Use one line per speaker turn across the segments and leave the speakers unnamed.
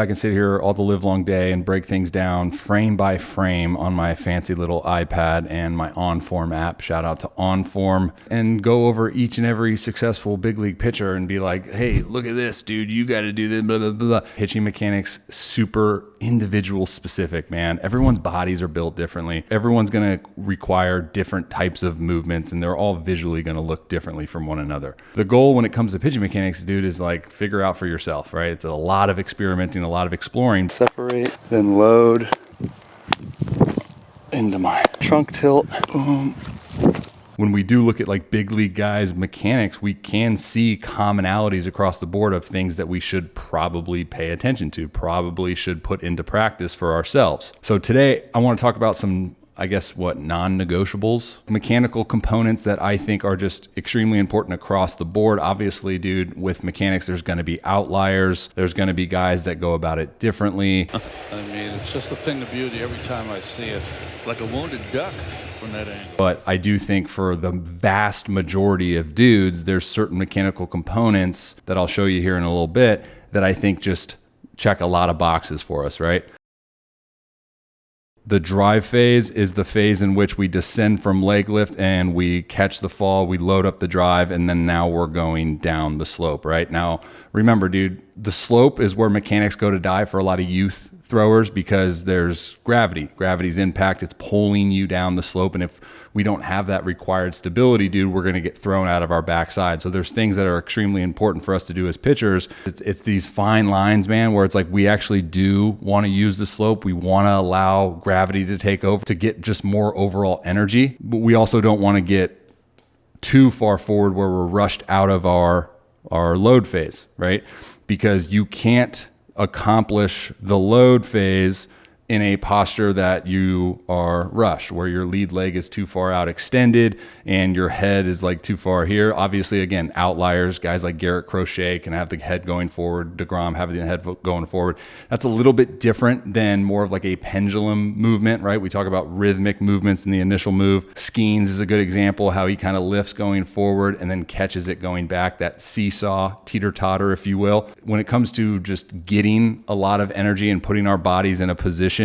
I can sit here all the live long day and break things down frame by frame on my fancy little iPad and my OnForm app. Shout out to OnForm, and go over each and every successful big league pitcher and be like, hey, look at this, dude. You got to do this, blah, blah, blah. Pitching mechanics, super individual specific, man. Everyone's bodies are built differently. Everyone's going to require different types of movements, and they're all visually going to look differently from one another. The goal when it comes to pitching mechanics, dude, is like figure out for yourself, right? It's a lot of experimenting, a lot of exploring.
Separate, then load into my trunk tilt. Boom.
When we do look at like big league guys' mechanics, we can see commonalities across the board of things that we should probably pay attention to, probably should put into practice for ourselves. So today I want to talk about some, I guess, non-negotiables, mechanical components that I think are just extremely important across the board. Obviously, dude, with mechanics, there's going to be outliers. There's going to be guys that go about it differently.
I mean, it's just a thing of beauty every time I see it. It's like a wounded duck from that angle.
But I do think for the vast majority of dudes, there's certain mechanical components that I'll show you here in a little bit that I think just check a lot of boxes for us, right? The drive phase is the phase in which we descend from leg lift and we catch the fall, we load up the drive, and then now we're going down the slope, right? Now, remember, dude, the slope is where mechanics go to die for a lot of youth throwers because there's gravity. Gravity's impact, it's pulling you down the slope, and if we don't have that required stability, dude, we're going to get thrown out of our backside. So there's things that are extremely important for us to do as pitchers. It's these fine lines, man, where it's like we actually do want to use the slope. We want to allow gravity to take over to get just more overall energy. But we also don't want to get too far forward where we're rushed out of our load phase, right? Because you can't accomplish the load phase in a posture that you are rushed, where your lead leg is too far out extended and your head is like too far here. Obviously, again, outliers, guys like Garrett Crochet can have the head going forward, DeGrom having the head going forward. That's a little bit different than more of like a pendulum movement, right? We talk about rhythmic movements in the initial move. Skeens is a good example, how he kind of lifts going forward and then catches it going back, that seesaw, teeter-totter, if you will. When it comes to just getting a lot of energy and putting our bodies in a position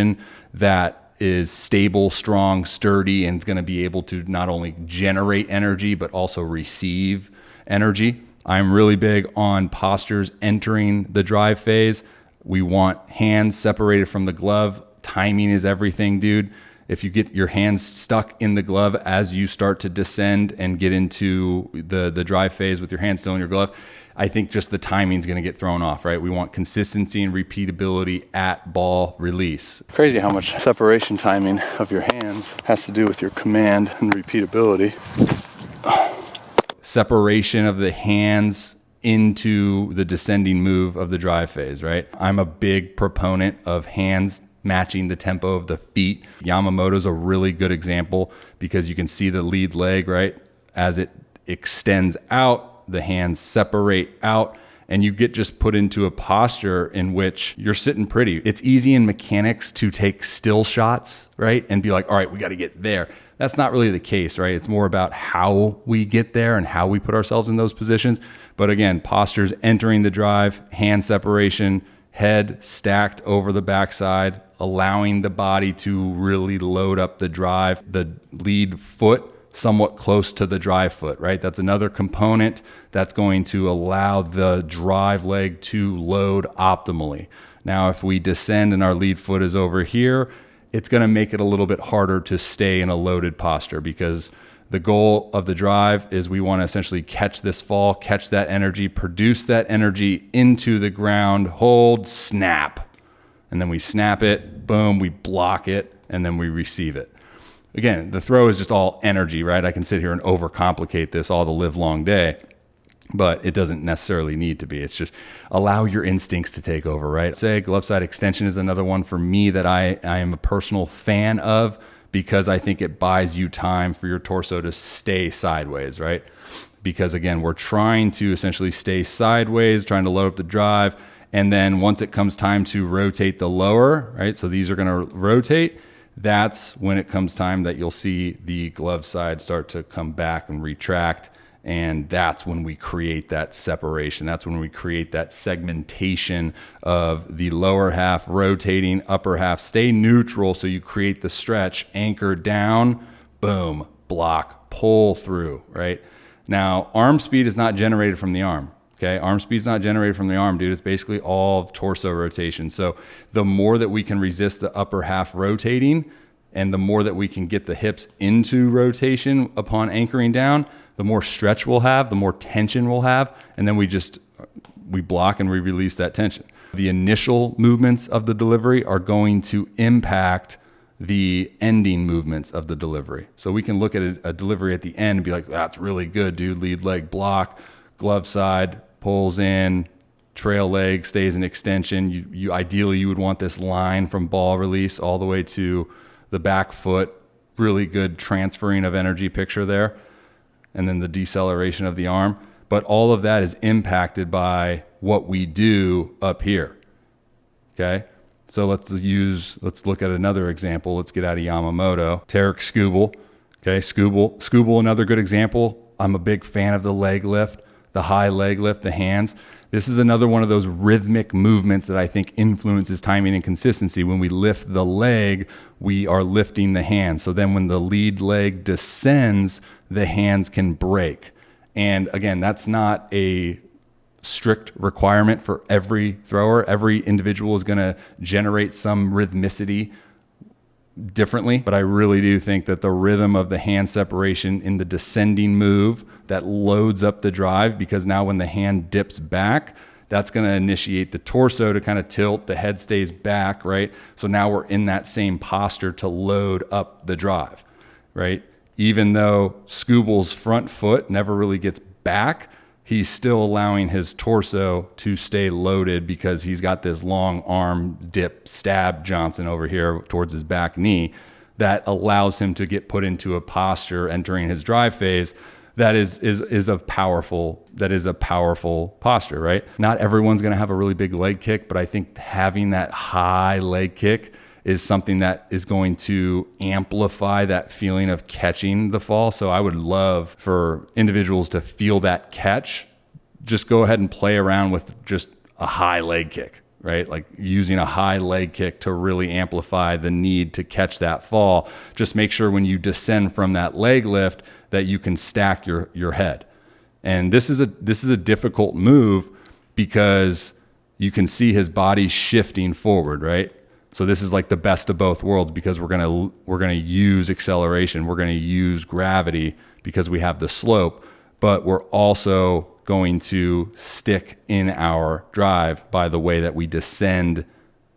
that is stable, strong, sturdy, and is going to be able to not only generate energy, but also receive energy. I'm really big on postures entering the drive phase. We want hands separated from the glove. Timing is everything, dude. If you get your hands stuck in the glove as you start to descend and get into the drive phase with your hands still in your glove, I think just the timing is going to get thrown off, right? We want consistency and repeatability at ball release.
Crazy how much separation timing of your hands has to do with your command and repeatability.
Separation of the hands into the descending move of the drive phase, right? I'm a big proponent of hands matching the tempo of the feet. Yamamoto's a really good example because you can see the lead leg, right? As it extends out, the hands separate out, and you get just put into a posture in which you're sitting pretty. It's easy in mechanics to take still shots, right? And be like, all right, we got to get there. That's not really the case, right? It's more about how we get there and how we put ourselves in those positions. But again, postures entering the drive, hand separation, head stacked over the backside, allowing the body to really load up the drive, the lead foot somewhat close to the drive foot, right? That's another component that's going to allow the drive leg to load optimally. Now, if we descend and our lead foot is over here, it's going to make it a little bit harder to stay in a loaded posture because the goal of the drive is we want to essentially catch this fall, catch that energy, produce that energy into the ground, hold, snap. And then we snap it, boom, we block it, and then we receive it. Again, the throw is just all energy, right? I can sit here and overcomplicate this all the live long day, but it doesn't necessarily need to be. It's just allow your instincts to take over, right? Say glove side extension is another one for me that I am a personal fan of because I think it buys you time for your torso to stay sideways, right? Because again, we're trying to essentially stay sideways, trying to load up the drive. And then once it comes time to rotate the lower, right? So these are going to rotate. That's when it comes time that you'll see the glove side start to come back and retract And that's when we create that separation. That's when we create that segmentation of the lower half rotating, upper half stay neutral. So you create the stretch, anchor down, boom, block, pull through, right? Now, arm speed is not generated from the arm. Okay, arm speed is not generated from the arm, dude. It's basically all of torso rotation. So the more that we can resist the upper half rotating, and the more that we can get the hips into rotation upon anchoring down, the more stretch we'll have, the more tension we'll have, and then we block and we release that tension. The initial movements of the delivery are going to impact the ending movements of the delivery. So we can look at a delivery at the end and be like, that's really good, dude. Lead leg block, glove side, pulls in, trail leg stays in extension. Ideally you would want this line from ball release all the way to the back foot. Really good transferring of energy picture there. And then the deceleration of the arm. But all of that is impacted by what we do up here. Okay? So let's look at another example. Let's get out of Yamamoto. Tarek Skubal. Okay, Skubal, another good example. I'm a big fan of the leg lift, the high leg lift, the hands. This is another one of those rhythmic movements that I think influences timing and consistency. When we lift the leg, we are lifting the hand. So then when the lead leg descends, the hands can break. And again, that's not a strict requirement for every thrower. Every individual is going to generate some rhythmicity differently, but I really do think that the rhythm of the hand separation in the descending move that loads up the drive, because now when the hand dips back, that's going to initiate the torso to kind of tilt, the head stays back, right? So now we're in that same posture to load up the drive, right? Even though Skubal's front foot never really gets back, he's still allowing his torso to stay loaded because he's got this long arm dip stab Johnson over here towards his back knee that allows him to get put into a posture entering his drive phase that is a powerful posture, right? Not everyone's going to have a really big leg kick, but I think having that high leg kick is something that is going to amplify that feeling of catching the fall. So I would love for individuals to feel that catch. Just go ahead and play around with just a high leg kick, right? Like using a high leg kick to really amplify the need to catch that fall. Just make sure when you descend from that leg lift that you can stack your head. And this is a difficult move because you can see his body shifting forward, right? So this is like the best of both worlds because we're gonna use acceleration, we're gonna use gravity because we have the slope, but we're also going to stick in our drive by the way that we descend,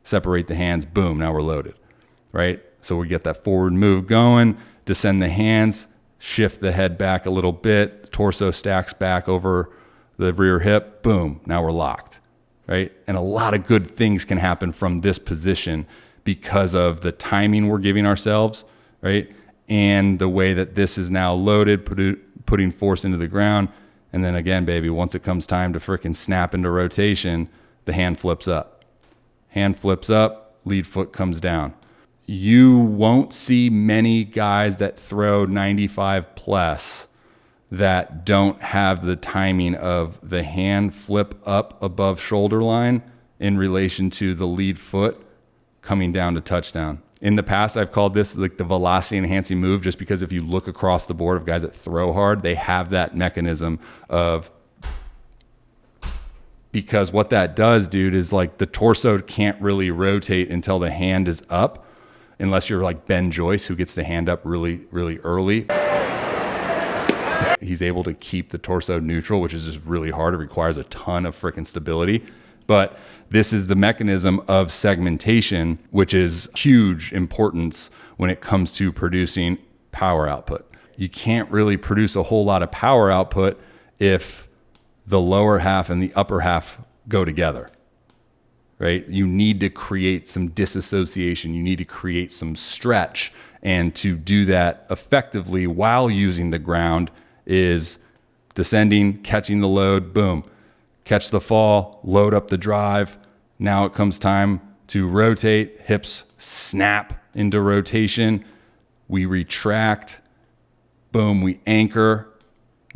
separate the hands, boom, now we're loaded, right? So we get that forward move going, descend the hands, shift the head back a little bit, torso stacks back over the rear hip, boom, now we're locked. Right? And a lot of good things can happen from this position because of the timing we're giving ourselves, right? And the way that this is now loaded, putting force into the ground. And then again, baby, once it comes time to frickin' snap into rotation, the hand flips up. Hand flips up, lead foot comes down. You won't see many guys that throw 95 plus that don't have the timing of the hand flip up above shoulder line in relation to the lead foot coming down to touchdown. In the past, I've called this like the velocity enhancing move just because if you look across the board of guys that throw hard, they have that mechanism of, because what that does, dude, is like the torso can't really rotate until the hand is up, unless you're like Ben Joyce who gets the hand up really, really early. He's able to keep the torso neutral, which is just really hard. It requires a ton of freaking stability. But this is the mechanism of segmentation, which is huge importance when it comes to producing power output. You can't really produce a whole lot of power output if the lower half and the upper half go together, right? You need to create some disassociation. You need to create some stretch. And to do that effectively while using the ground is descending, catching the load, boom, catch the fall, load up the drive. Now it comes time to rotate, hips snap into rotation. We retract, boom, we anchor.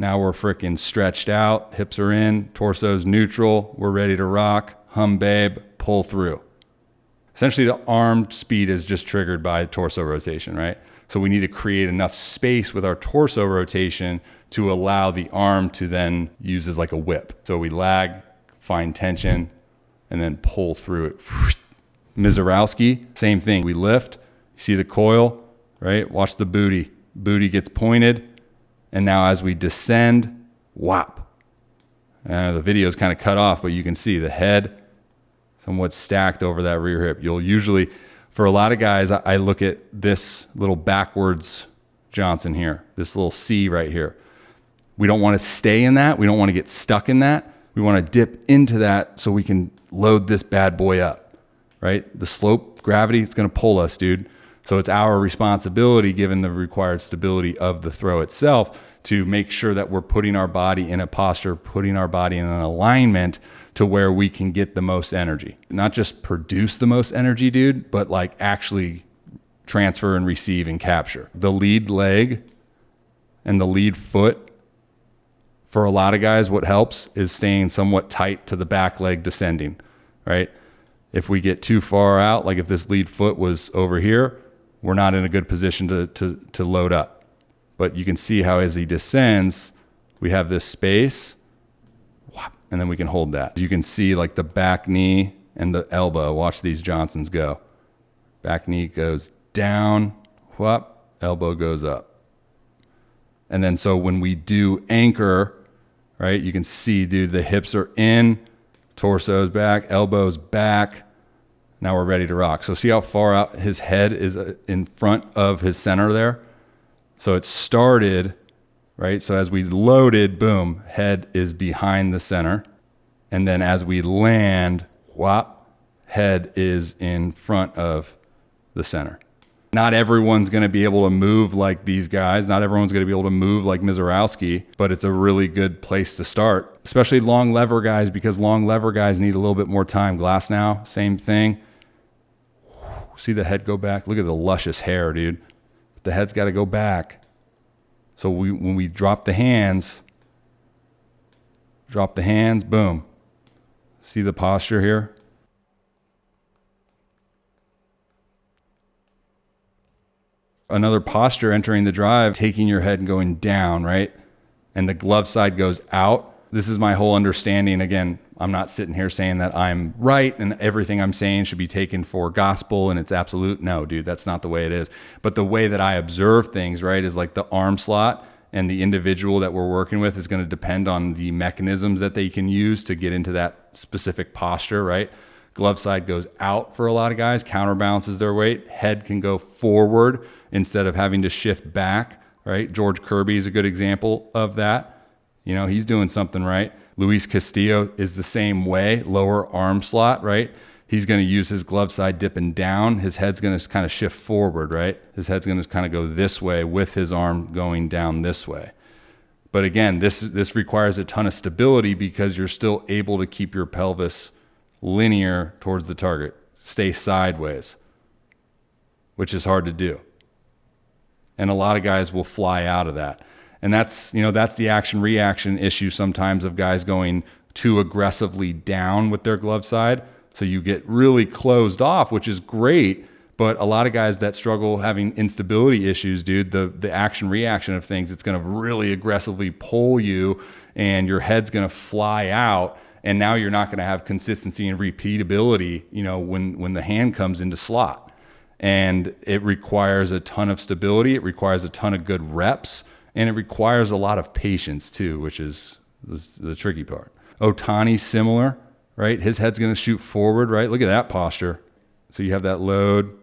Now we're freaking stretched out. Hips are in, torso's neutral. We're ready to rock. Hum, babe, pull through. Essentially, the arm speed is just triggered by torso rotation, right? So we need to create enough space with our torso rotation to allow the arm to then use as like a whip. So we lag, find tension, and then pull through it. Mizorowski, same thing. We lift, see the coil, right? Watch the booty. Booty gets pointed, and now as we descend, whop. The video is kind of cut off, but you can see the head somewhat stacked over that rear hip. You'll usually, for a lot of guys, I look at this little backwards Johnson here, this little C right here. We don't want to stay in that. We don't want to get stuck in that. We want to dip into that so we can load this bad boy up, right? The slope, gravity, it's going to pull us, dude. So it's our responsibility, given the required stability of the throw itself, to make sure that we're putting our body in a posture, putting our body in an alignment to where we can get the most energy. Not just produce the most energy, dude, but like actually transfer and receive and capture. The lead leg and the lead foot, for a lot of guys, what helps is staying somewhat tight to the back leg descending, right? If we get too far out, like if this lead foot was over here, we're not in a good position to load up. But you can see how as he descends, we have this space, and then we can hold that. You can see like the back knee and the elbow. Watch these Johnsons go. Back knee goes down, whoop, elbow goes up. And then so when we do anchor, right, you can see, dude, the hips are in, torso's back, elbow's back. Now we're ready to rock. So see how far out his head is in front of his center there? So it started, right? So as we loaded, boom, head is behind the center. And then as we land, whop, head is in front of the center. Not everyone's going to be able to move like these guys. Not everyone's going to be able to move like Mizorowski, but it's a really good place to start, especially long lever guys, because long lever guys need a little bit more time. Glass now, same thing. See the head go back? Look at the luscious hair, dude. The head's got to go back. So when we drop the hands, boom. See the posture here? Another posture entering the drive, taking your head and going down, right? And the glove side goes out. This is my whole understanding. Again, I'm not sitting here saying that I'm right and everything I'm saying should be taken for gospel and it's absolute. No, dude, that's not the way it is. But the way that I observe things, right, is like the arm slot and the individual that we're working with is going to depend on the mechanisms that they can use to get into that specific posture, right? Glove side goes out for a lot of guys, counterbalances their weight. Head can go forward instead of having to shift back, right? George Kirby is a good example of that. You know, he's doing something right. Luis Castillo is the same way, lower arm slot, right? He's going to use his glove side dipping down. His head's going to kind of shift forward, right? His head's going to kind of go this way with his arm going down this way. But again, this requires a ton of stability because you're still able to keep your pelvis linear towards the target, stay sideways, which is hard to do. And a lot of guys will fly out of that. And that's the action reaction issue sometimes of guys going too aggressively down with their glove side. So you get really closed off, which is great. But a lot of guys that struggle having instability issues, dude, the action reaction of things, it's going to really aggressively pull you and your head's going to fly out. And now you're not going to have consistency and repeatability, when the hand comes into slot. And it requires a ton of stability. It requires a ton of good reps. And it requires a lot of patience too, which is the tricky part. Otani's similar, right? His head's going to shoot forward, right? Look at that posture. So you have that load.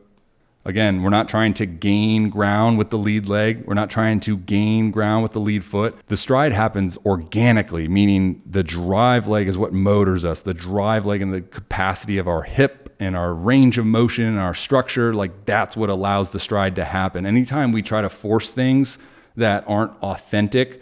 Again, we're not trying to gain ground with the lead leg. We're not trying to gain ground with the lead foot. The stride happens organically, meaning the drive leg is what motors us. The drive leg and the capacity of our hip and our range of motion and our structure, like that's what allows the stride to happen. Anytime we try to force things that aren't authentic,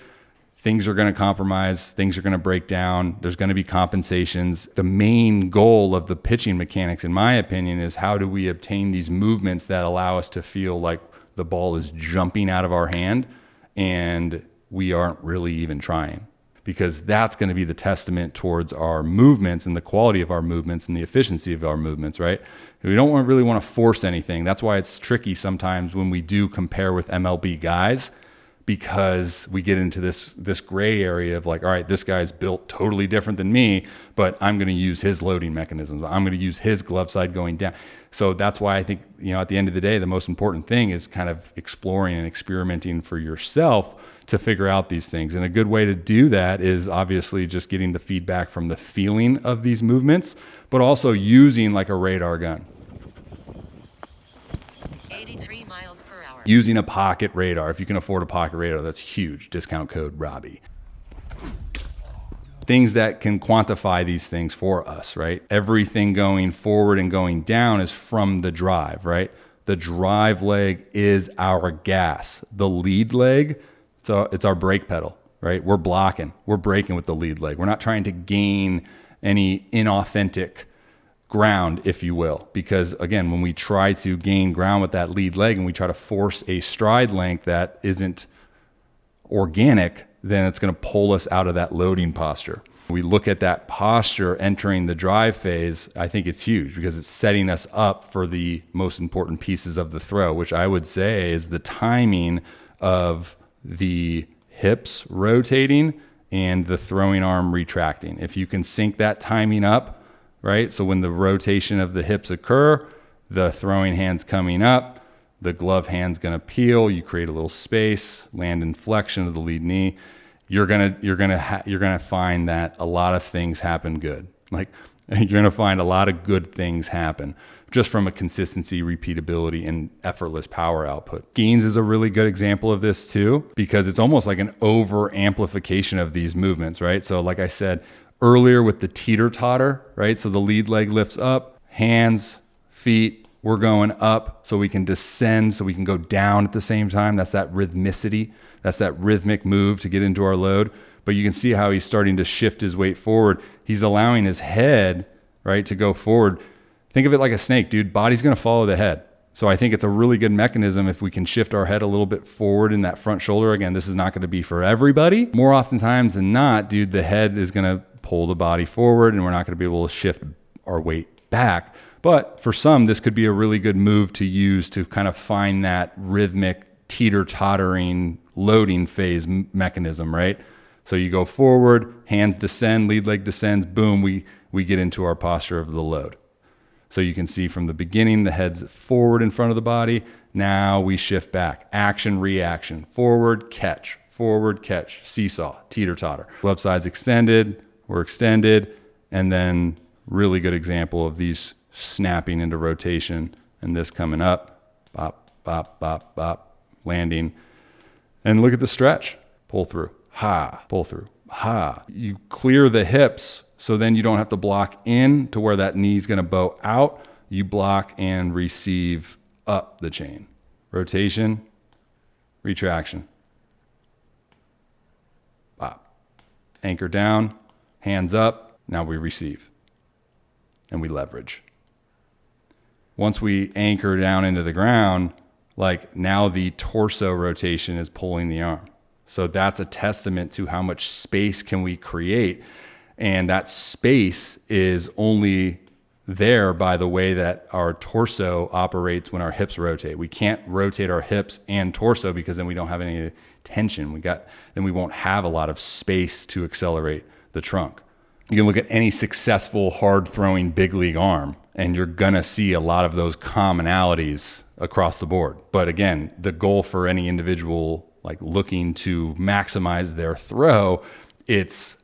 things are going to compromise, things are going to break down, there's going to be compensations. The main goal of the pitching mechanics, in my opinion, is how do we obtain these movements that allow us to feel like the ball is jumping out of our hand and we aren't really even trying, because that's going to be the testament towards our movements and the quality of our movements and the efficiency of our movements, right? We don't really want to force anything. That's why it's tricky sometimes when we do compare with MLB guys, because we get into this gray area of like, all right, this guy's built totally different than me, but I'm going to use his loading mechanisms. I'm going to use his glove side going down. So that's why I think, at the end of the day, the most important thing is kind of exploring and experimenting for yourself to figure out these things. And a good way to do that is obviously just getting the feedback from the feeling of these movements, but also using like a radar gun.
83 miles per hour.
Using a pocket radar. If you can afford a pocket radar, that's huge. Discount code Robby. Things that can quantify these things for us, right? Everything going forward and going down is from the drive, right? The drive leg is our gas. The lead leg, it's our brake pedal, right? We're blocking. We're braking with the lead leg. We're not trying to gain any inauthentic ground, if you will, because again, when we try to gain ground with that lead leg and we try to force a stride length that isn't organic, then it's going to pull us out of that loading posture. We look at that posture entering the drive phase. I think it's huge because it's setting us up for the most important pieces of the throw, which I would say is the timing of the hips rotating and the throwing arm retracting. If you can sync that timing up, right? So when the rotation of the hips occur, the throwing hand's coming up, the glove hand's going to peel, you create a little space, land in flexion of the lead knee. You're gonna find that a lot of things happen good. Like you're gonna find a lot of good things happen just from a consistency, repeatability, and effortless power output. Gains is a really good example of this too, because it's almost like an over amplification of these movements, right? So like I said earlier with the teeter totter, right? So the lead leg lifts up, hands, feet, we're going up so we can descend, so we can go down at the same time. That's that rhythmicity. That's that rhythmic move to get into our load. But you can see how he's starting to shift his weight forward. He's allowing his head, right, to go forward. Think of it like a snake, dude. Body's going to follow the head. So I think it's a really good mechanism if we can shift our head a little bit forward in that front shoulder. Again, this is not going to be for everybody. More oftentimes than not, dude, the head is going to pull the body forward and we're not going to be able to shift our weight back. But for some, this could be a really good move to use to kind of find that rhythmic teeter-tottering loading phase mechanism, right? So you go forward, hands descend, lead leg descends, boom, we get into our posture of the load. So you can see from the beginning, the head's forward in front of the body. Now we shift back, action, reaction, forward, catch, seesaw, teeter-totter. Glove side's extended, we're extended, and then really good example of these snapping into rotation and this coming up, bop, bop, bop, bop, landing. And look at the stretch, pull through, ha, pull through, ha. You clear the hips so then you don't have to block in to where that knee's gonna bow out. You block and receive up the chain. Rotation, retraction, bop. Anchor down, hands up, now we receive and we leverage. Once we anchor down into the ground, like now the torso rotation is pulling the arm. So that's a testament to how much space can we create. And that space is only there by the way that our torso operates when our hips rotate. We can't rotate our hips and torso because then we don't have any tension. Then we won't have a lot of space to accelerate the trunk. You can look at any successful hard throwing big league arm and you're gonna see a lot of those commonalities across the board. But again, the goal for any individual like looking to maximize their throw, it's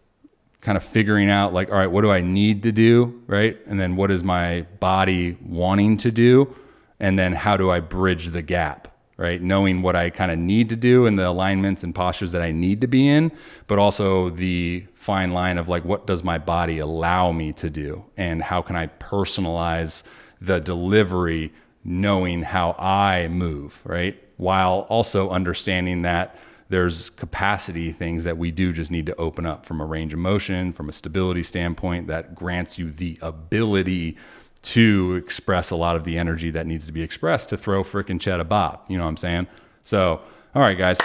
kind of figuring out like, all right, what do I need to do, right? And then what is my body wanting to do? And then how do I bridge the gap, right? Knowing what I kind of need to do and the alignments and postures that I need to be in, but also the fine line of like, what does my body allow me to do? And how can I personalize the delivery knowing how I move, right? While also understanding that there's capacity things that we do just need to open up from a range of motion, from a stability standpoint that grants you the ability to express a lot of the energy that needs to be expressed to throw frickin' Cheddar Bob. You know what I'm saying? So, all right, guys,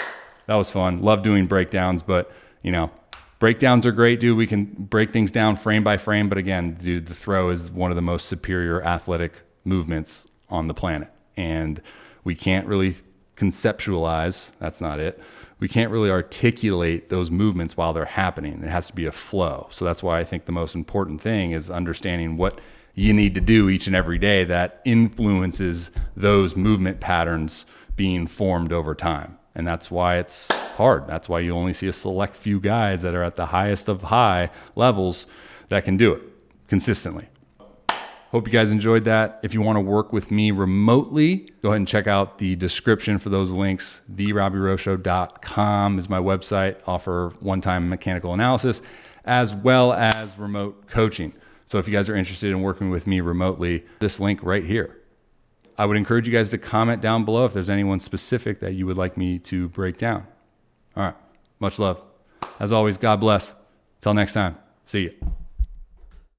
That was fun. Love doing breakdowns, but you know, breakdowns are great, dude. We can break things down frame by frame, but again, dude, the throw is one of the most superior athletic movements on the planet. And we can't really conceptualize, that's not it. We can't really articulate those movements while they're happening. It has to be a flow. So that's why I think the most important thing is understanding what you need to do each and every day that influences those movement patterns being formed over time. And that's why it's hard. That's why you only see a select few guys that are at the highest of high levels that can do it consistently. Hope you guys enjoyed that. If you want to work with me remotely, go ahead and check out the description for those links. TheRobbyRowShow.com is my website. Offer one-time mechanical analysis as well as remote coaching. So if you guys are interested in working with me remotely, this link right here. I would encourage you guys to comment down below if there's anyone specific that you would like me to break down. All right. Much love. As always, God bless. Till next time. See you.